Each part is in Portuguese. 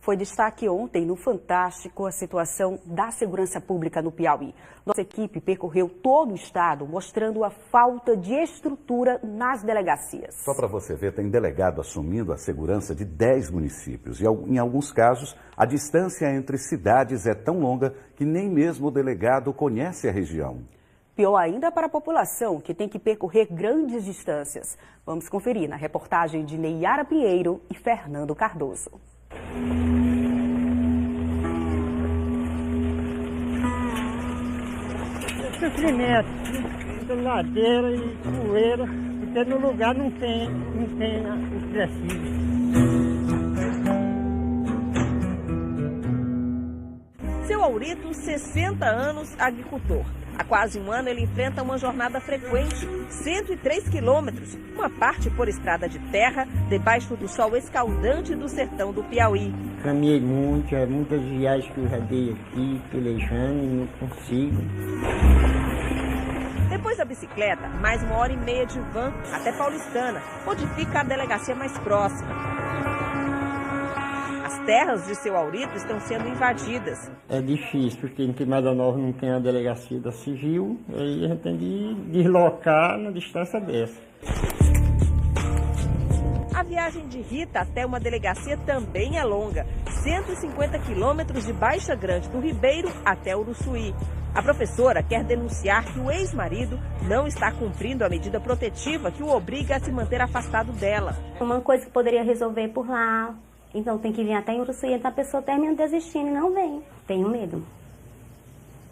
Foi destaque ontem no Fantástico a situação da segurança pública no Piauí. Nossa equipe percorreu todo o estado, mostrando a falta de estrutura nas delegacias. Só para você ver, tem delegado assumindo a segurança de 10 municípios. E em alguns casos, a distância entre cidades é tão longa que nem mesmo o delegado conhece a região. Pior ainda para a população, que tem que percorrer grandes distâncias. Vamos conferir na reportagem de Neiara Pinheiro e Fernando Cardoso. Sofrimento, muita ladeira e poeira, porque no lugar não tem o preciso. Seu Aurito, 60 anos, agricultor. Há quase um ano ele enfrenta uma jornada frequente, 103 quilômetros, uma parte por estrada de terra, debaixo do sol escaldante do sertão do Piauí. Caminhei muito, muitas viagens que eu já dei aqui, pelejando e não consigo. Depois da bicicleta, mais 1h30 de van até Paulistana, onde fica a delegacia mais próxima. As terras de seu Aurito estão sendo invadidas. É difícil, porque em Queimada Nova não tem a delegacia da Civil, aí a gente tem de deslocar na distância dessa. A viagem de Rita até uma delegacia também é longa, 150 quilômetros de Baixa Grande do Ribeiro até Uruçuí. A professora quer denunciar que o ex-marido não está cumprindo a medida protetiva que o obriga a se manter afastado dela. Uma coisa que poderia resolver por lá, então tem que vir até em Uruçuí, então a pessoa termina desistindo e não vem. Tenho medo.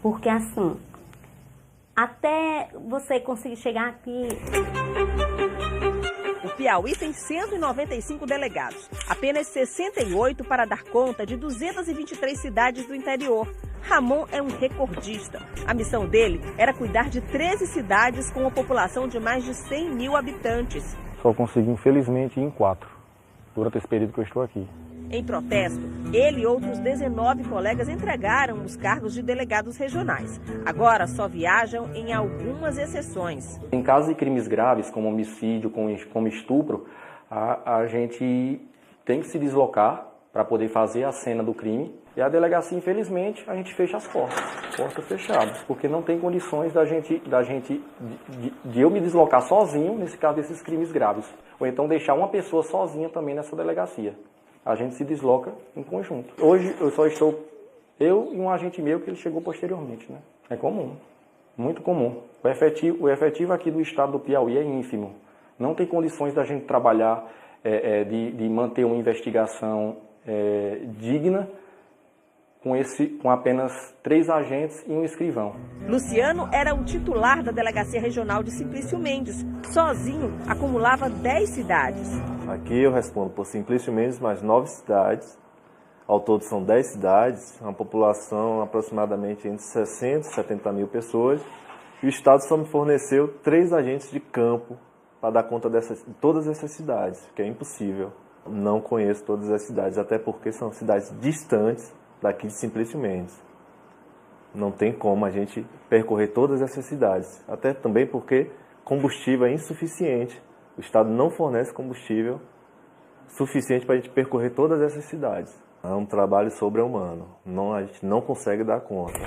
Porque assim, até você conseguir chegar aqui... O Piauí tem 195 delegados, apenas 68 para dar conta de 223 cidades do interior. Ramon é um recordista. A missão dele era cuidar de 13 cidades com uma população de mais de 100 mil habitantes. Só consegui, infelizmente, ir em 4, durante esse período que eu estou aqui. Em protesto, ele e outros 19 colegas entregaram os cargos de delegados regionais. Agora só viajam em algumas exceções. Em casos de crimes graves, como homicídio, como estupro, a gente tem que se deslocar para poder fazer a cena do crime. E a delegacia, infelizmente, a gente fecha as portas fechadas, porque não tem condições de eu me deslocar sozinho, nesse caso desses crimes graves. Ou então deixar uma pessoa sozinha também nessa delegacia. A gente se desloca em conjunto. Hoje eu só estou, eu e um agente meu que ele chegou posteriormente, né? É comum, muito comum. O efetivo aqui do estado do Piauí é ínfimo. Não tem condições da gente trabalhar, de manter uma investigação digna com apenas 3 agentes e um escrivão. Luciano era o titular da Delegacia Regional de Simplício Mendes. Sozinho, acumulava 10 cidades. Aqui eu respondo por Simplício Mendes, mais 9 cidades. Ao todo são 10 cidades, uma população aproximadamente entre 60 e 70 mil pessoas. E o Estado só me forneceu 3 agentes de campo para dar conta de todas essas cidades, que é impossível. Não conheço todas as cidades, até porque são cidades distantes daqui de Simplício Mendes. Não tem como a gente percorrer todas essas cidades, até também porque combustível é insuficiente. O Estado não fornece combustível suficiente para a gente percorrer todas essas cidades. É um trabalho sobre-humano, a gente não consegue dar conta.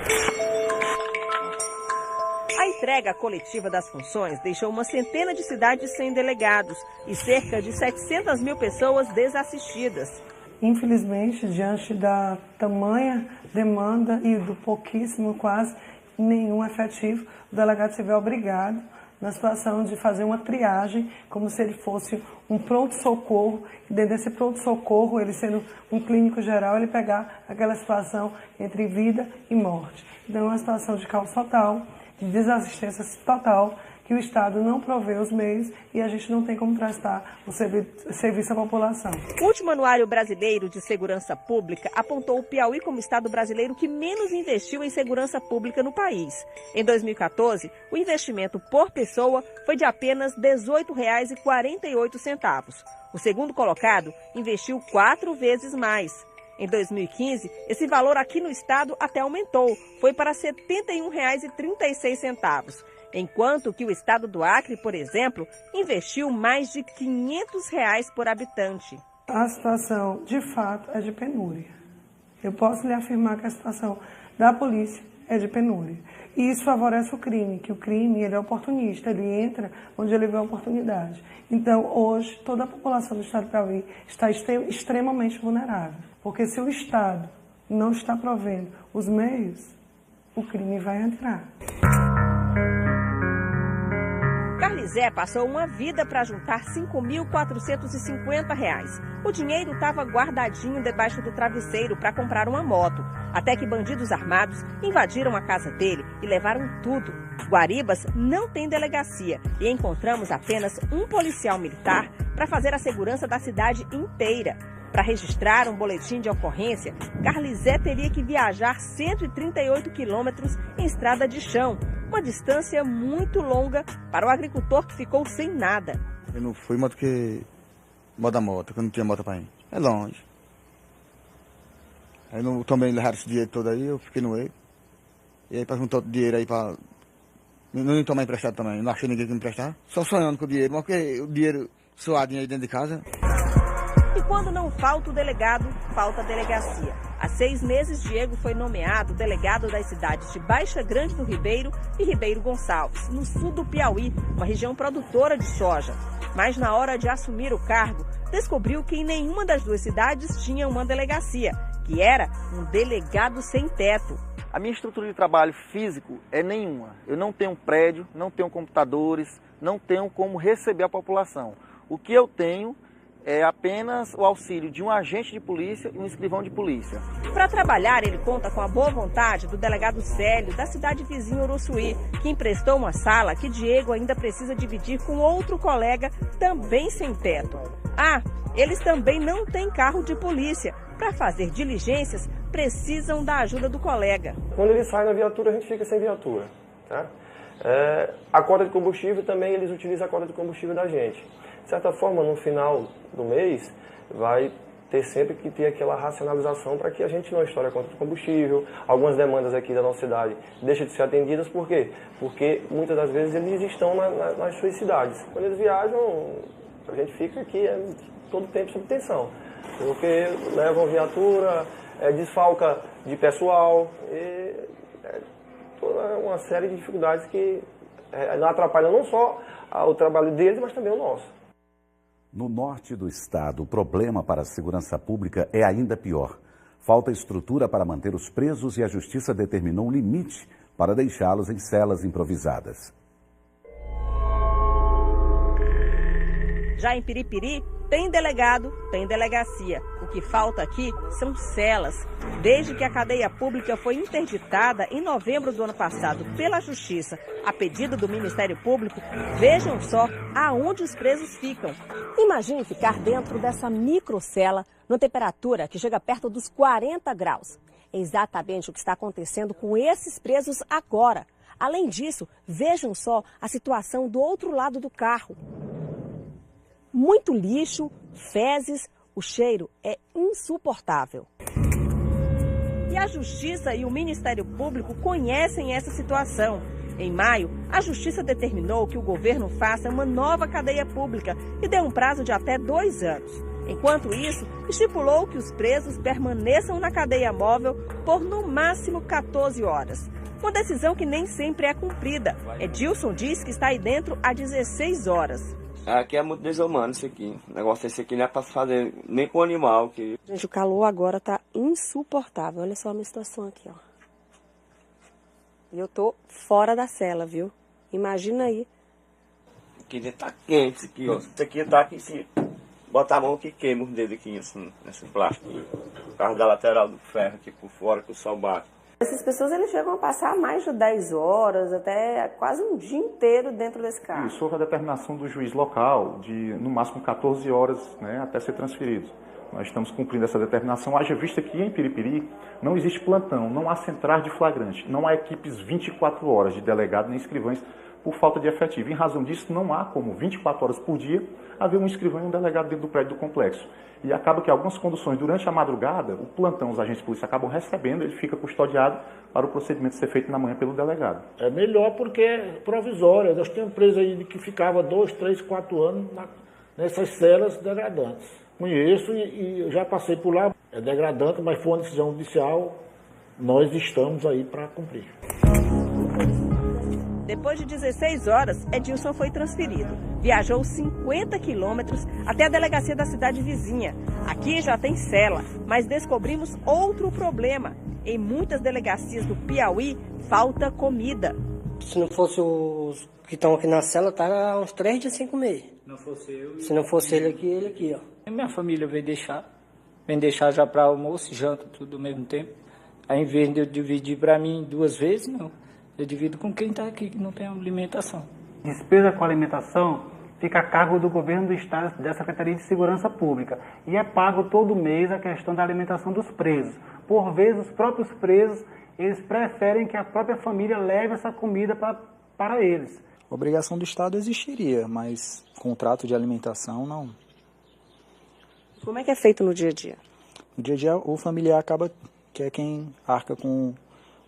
A entrega coletiva das funções deixou uma centena de cidades sem delegados e cerca de 700 mil pessoas desassistidas. Infelizmente, diante da tamanha demanda e do pouquíssimo, quase nenhum efetivo, o delegado se vê obrigado na situação de fazer uma triagem, como se ele fosse um pronto-socorro, e dentro desse pronto-socorro, ele sendo um clínico geral, ele pegar aquela situação entre vida e morte. Então é uma situação de caos total, de desassistência total, que o Estado não provê os meios e a gente não tem como prestar o serviço à população. O último Anuário Brasileiro de Segurança Pública apontou o Piauí como estado brasileiro que menos investiu em segurança pública no país. Em 2014, o investimento por pessoa foi de apenas R$ 18,48. O segundo colocado investiu 4 vezes mais. Em 2015, esse valor aqui no estado até aumentou, foi para R$ 71,36. Enquanto que o estado do Acre, por exemplo, investiu mais de R$ 500 por habitante. A situação, de fato, é de penúria. Eu posso lhe afirmar que a situação da polícia é de penúria. E isso favorece o crime, que o crime ele é oportunista, ele entra onde ele vê a oportunidade. Então, hoje, toda a população do estado do Piauí está extremamente vulnerável. Porque se o Estado não está provendo os meios, o crime vai entrar. Carlizé passou uma vida para juntar R$ 5.450. O dinheiro estava guardadinho debaixo do travesseiro para comprar uma moto, até que bandidos armados invadiram a casa dele e levaram tudo. Guaribas não tem delegacia e encontramos apenas um policial militar para fazer a segurança da cidade inteira. Para registrar um boletim de ocorrência, Carlizé teria que viajar 138 quilômetros em estrada de chão, uma distância muito longa para o agricultor que ficou sem nada. Eu não fui mais do que moda moto, que eu não tinha moto para ir. É longe. Aí não também levaram esse dinheiro todo aí, eu fiquei no meio. E aí para juntar outro dinheiro aí para... Não tomar emprestado também, não achei ninguém que me emprestar. Só sonhando com o dinheiro, mas porque o dinheiro suadinho aí dentro de casa. E quando não falta o delegado, falta a delegacia. Há 6 meses, Diego foi nomeado delegado das cidades de Baixa Grande do Ribeiro e Ribeiro Gonçalves, no sul do Piauí, uma região produtora de soja. Mas na hora de assumir o cargo, descobriu que em nenhuma das 2 cidades tinha uma delegacia, que era um delegado sem teto. A minha estrutura de trabalho físico é nenhuma. Eu não tenho prédio, não tenho computadores, não tenho como receber a população. O que eu tenho é apenas o auxílio de um agente de polícia e um escrivão de polícia. Para trabalhar, ele conta com a boa vontade do delegado Célio, da cidade vizinha Uruçuí, que emprestou uma sala que Diego ainda precisa dividir com outro colega, também sem teto. Ah, eles também não têm carro de polícia. Para fazer diligências, precisam da ajuda do colega. Quando ele sai na viatura, a gente fica sem viatura. Tá? A cota de combustível também, eles utilizam a cota de combustível da gente. De certa forma, no final do mês, vai ter sempre que ter aquela racionalização para que a gente não estoure a conta de combustível. Algumas demandas aqui da nossa cidade deixam de ser atendidas, por quê? Porque muitas das vezes eles estão nas suas cidades. Quando eles viajam, a gente fica aqui todo o tempo sob tensão, porque levam viatura, desfalca de pessoal, toda uma série de dificuldades que atrapalham não só o trabalho deles, mas também o nosso. No norte do estado, o problema para a segurança pública é ainda pior. Falta estrutura para manter os presos e a justiça determinou um limite para deixá-los em celas improvisadas. Já em Piripiri, tem delegado, tem delegacia. O que falta aqui são celas. Desde que a cadeia pública foi interditada em novembro do ano passado pela Justiça, a pedido do Ministério Público, vejam só aonde os presos ficam. Imagine ficar dentro dessa microcela, numa temperatura que chega perto dos 40 graus. É exatamente o que está acontecendo com esses presos agora. Além disso, vejam só a situação do outro lado do carro. Muito lixo, fezes, o cheiro é insuportável. E a Justiça e o Ministério Público conhecem essa situação. Em maio, a Justiça determinou que o governo faça uma nova cadeia pública e deu um prazo de até 2 anos. Enquanto isso, estipulou que os presos permaneçam na cadeia móvel por no máximo 14 horas. Uma decisão que nem sempre é cumprida. Edilson diz que está aí dentro há 16 horas. Aqui é muito desumano isso aqui. O negócio desse aqui não é para se fazer nem com animal. Que... Gente, o calor agora tá insuportável. Olha só a minha situação aqui, ó. E eu tô fora da cela, viu? Imagina aí. Aqui dentro tá quente isso aqui, ó. Isso aqui tá aqui, se botar a mão que queima os dedos aqui, assim, nesse plástico. Por causa da lateral do ferro aqui por fora que o sol bate. Essas pessoas eles chegam a passar mais de 10 horas, até quase um dia inteiro dentro desse carro. Isso houve a determinação do juiz local de, no máximo, 14 horas, né, até ser transferidos. Nós estamos cumprindo essa determinação, haja vista que em Piripiri não existe plantão, não há centrais de flagrante, não há equipes 24 horas de delegado nem escrivães por falta de efetivo. Em razão disso, não há como 24 horas por dia haver um escrivão e um delegado dentro do prédio do complexo. E acaba que algumas conduções, durante a madrugada, o plantão, os agentes de polícia acabam recebendo, ele fica custodiado para o procedimento ser feito na manhã pelo delegado. É melhor porque é provisória. Nós tínhamos empresa aí que ficava 2, 3, 4 anos nessas celas degradantes. Conheço e eu já passei por lá. É degradante, mas foi uma decisão judicial. Nós estamos aí para cumprir. Depois de 16 horas, Edilson foi transferido. Viajou 50 quilômetros até a delegacia da cidade vizinha. Aqui já tem cela, mas descobrimos outro problema. Em muitas delegacias do Piauí, falta comida. Se não fosse os que estão aqui na cela, tá há uns 3 dias sem comer. Não fosse eu. Se não fosse ele aqui, ó. Minha família vem deixar já para almoço e janta, tudo ao mesmo tempo. Aí, em vez de eu dividir para mim 2 vezes, não. Eu divido com quem está aqui, que não tem alimentação. Despesa com alimentação fica a cargo do governo do estado, da Secretaria de Segurança Pública. E é pago todo mês a questão da alimentação dos presos. Por vezes, os próprios presos, eles preferem que a própria família leve essa comida para eles. A obrigação do Estado existiria, mas contrato de alimentação, não. Como é que é feito no dia a dia? No dia a dia, o familiar acaba que é quem arca com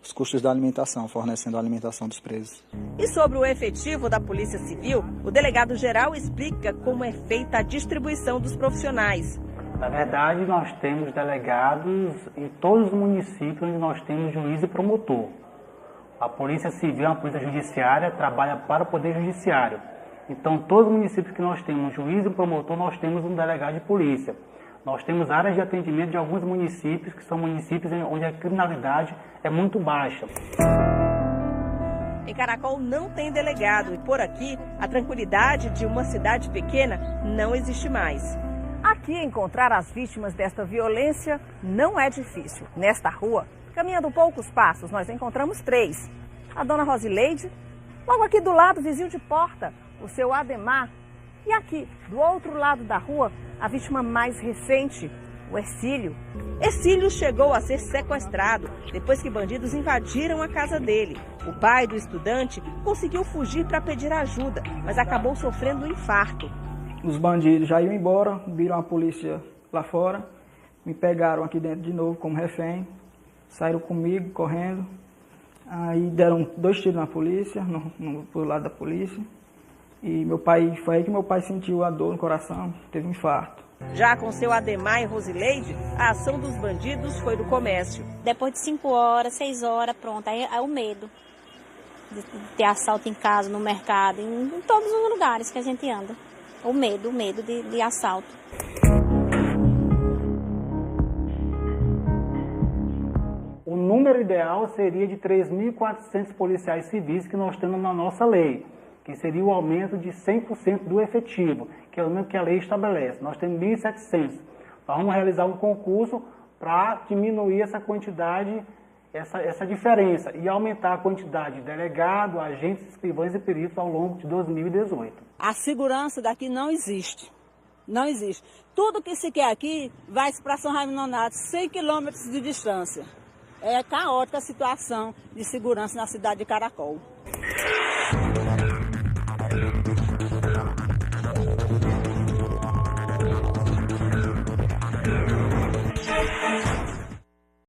os custos da alimentação, fornecendo a alimentação dos presos. E sobre o efetivo da Polícia Civil, o delegado-geral explica como é feita a distribuição dos profissionais. Na verdade, nós temos delegados em todos os municípios onde nós temos juiz e promotor. A Polícia Civil, a Polícia Judiciária, trabalha para o Poder Judiciário. Então, todos os municípios que nós temos juiz e promotor, nós temos um delegado de polícia. Nós temos áreas de atendimento de alguns municípios, que são municípios onde a criminalidade é muito baixa. Em Caracol não tem delegado e por aqui a tranquilidade de uma cidade pequena não existe mais. Aqui encontrar as vítimas desta violência não é difícil. Nesta rua, caminhando poucos passos, nós encontramos 3. A dona Rosileide, logo aqui do lado, vizinho de porta, o seu Ademar. E aqui, do outro lado da rua, a vítima mais recente, o Ercílio. Ercílio chegou a ser sequestrado depois que bandidos invadiram a casa dele. O pai do estudante conseguiu fugir para pedir ajuda, mas acabou sofrendo um infarto. Os bandidos já iam embora, viram a polícia lá fora, me pegaram aqui dentro de novo como refém, saíram comigo correndo, aí deram 2 tiros na polícia, pro lado da polícia, e foi aí que meu pai sentiu a dor no coração, teve um infarto. Já com seu Ademar e Rosileide, a ação dos bandidos foi do comércio. Depois de 5 horas, 6 horas, pronto, aí é o medo de ter assalto em casa, no mercado, em todos os lugares que a gente anda. O medo de assalto. O número ideal seria de 3.400 policiais civis que nós temos na nossa lei, que seria o aumento de 100% do efetivo, que é o número que a lei estabelece. Nós temos 1.700. Nós vamos realizar um concurso para diminuir essa quantidade, essa diferença, e aumentar a quantidade de delegado, agentes, escrivães e peritos ao longo de 2018. A segurança daqui não existe. Não existe. Tudo que se quer aqui vai para São Raimundo Nonato, 100 quilômetros de distância. É caótica a situação de segurança na cidade de Caracol.